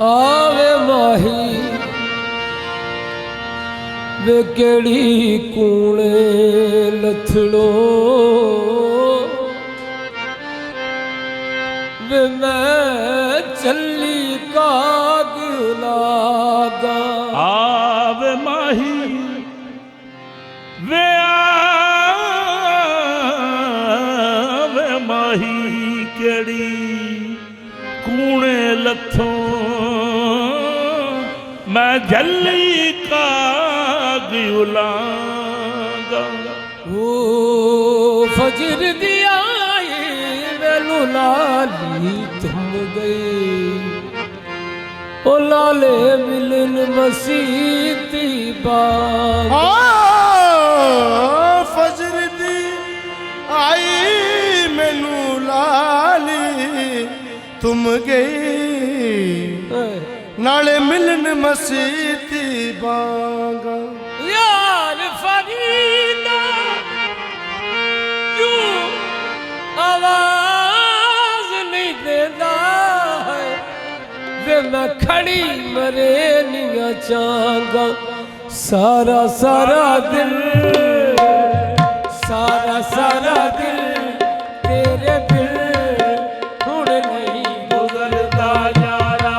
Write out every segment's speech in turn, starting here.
आवे माही वे केड़ी कूणे लथड़ो वे मैं चली काग लागा। आवे माही वे आवे माही केड़ी कूणे लथों मैं जल्ली काग उलांगा। ओ फजर दिया वेलू लाली तुम गई ओ लाले मिलन मसीती बाग। फजर दी आई मैनू लाली तुम गई नाले मिलन मसीती बांगा। यार फरीदा क्यों आवाज नहीं देता है वे मैं खड़ी मरे निया चांगा। सारा सारा दिल सारा सारा दिल तेरे बिन हुण नहीं गुजरता यारा।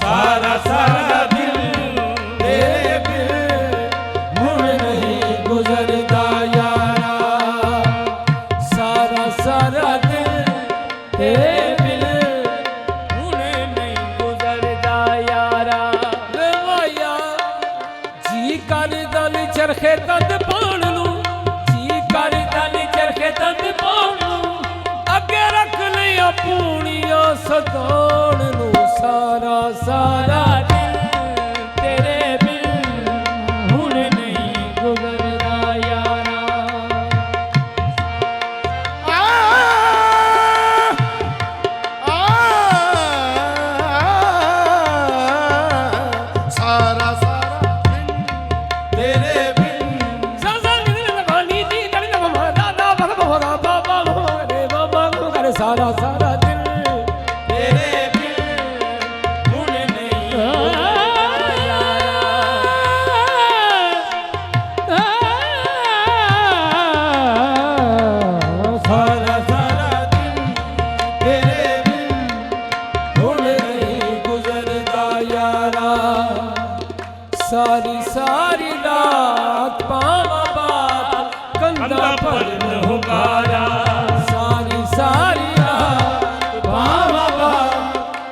सारा सारा दिल तेरे बिन हुण नहीं गुजरता यारा। सारा सारा दिल तेरे बिन हुण नहीं गुजरता यारा। वे माया जी कर दल चरखे तद पाण नू जी कर दल चरखे तद पाण नू अगे रख लिया पूनिया सदान नू। सारा सारा दिल तेरे बिन हुण नहीं गुजरदा यारा। सारा सारा दिन तेरे बिन सारा सारा दिल तेरे बिन हुण नहीं सारा सारा दिन तेरे बिन हुण नहीं गुजरदा यारा। सारी सारी रात पावा बात कंधा पर हुंगारा। सारी सारी रात पावा बात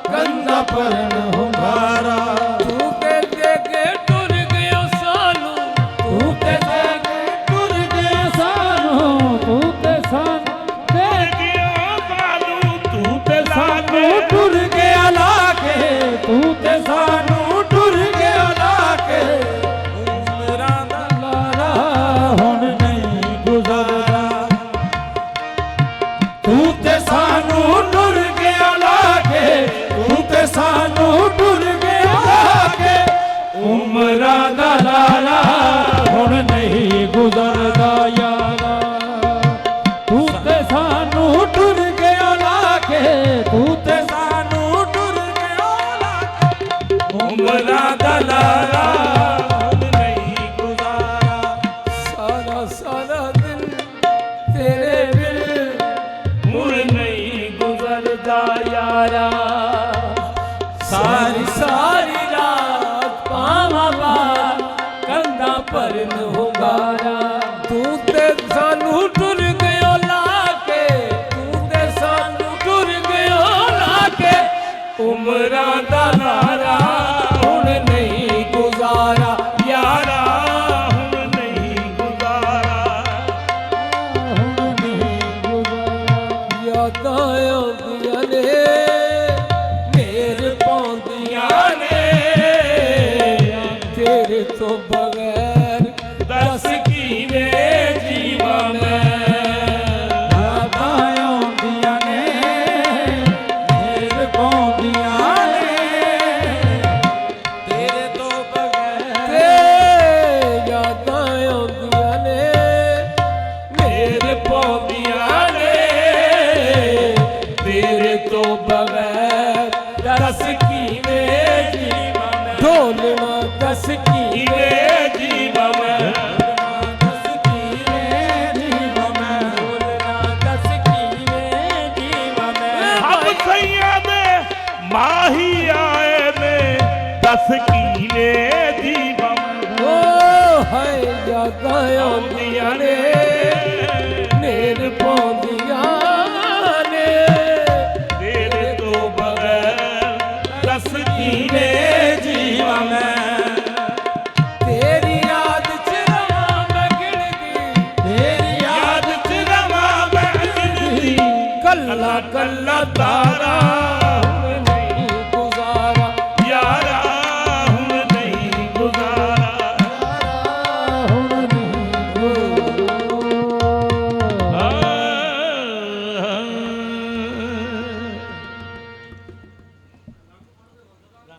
कंधा पर हुंगारा। तू ते देके टुर गयो सानू तू ते देके टुर गयो सानू तू ते सानू दे गया बालू तू ते सानू टुर गया लाके तू ते सानू टुर गया लाके। उमरा दा लाला हुण नहीं गुजरदा तू ते सानू टुर गया लाके तू ते सानू टुर गया लाके। उमरा दा लाला हुण नहीं गुजरदा यारा। तू ते सानू टुर गया लाके तू ते सानू टुर गया लाके। उमरा दा लाला हुण नहीं गुजारा। सारा सारा दिन तेरे बिन हुण नहीं गुजरदा यारा। सारी सारी रात पावा बात कंधा पर हुंगारा। तू ते सानू टुर गयो लाके तू ते सानू टुर गयो लाके। उमरा दा लाला हुण नहीं गुजारा यारा। हुण नहीं गुजारा। हुण नहीं गुजारा। यादां आउंदियां ने मेर पाउंदियां ने तेरे तो बगैर दस की वे ਆਉਂਦੀਆਂ ਨੇ ਨੇਰ ਪਾਉਂਦੀਆਂ ਨੇ ਤੇਰੇ ਤੋਂ ਬਗੈਰ ਰਸ ਕੀਨੇ ਜੀਵਾਂ ਮੈਂ ਤੇਰੀ ਯਾਦ ਚ ਰਵਾਂ ਮੈਂ ਗਿਣਦੀ ਤੇਰੀ ਯਾਦ ਚ ਰਵਾਂ ਮੈਂ ਗਿਣਦੀ ਕੱਲਾ ਕੱਲਾ ਤਾਰਾ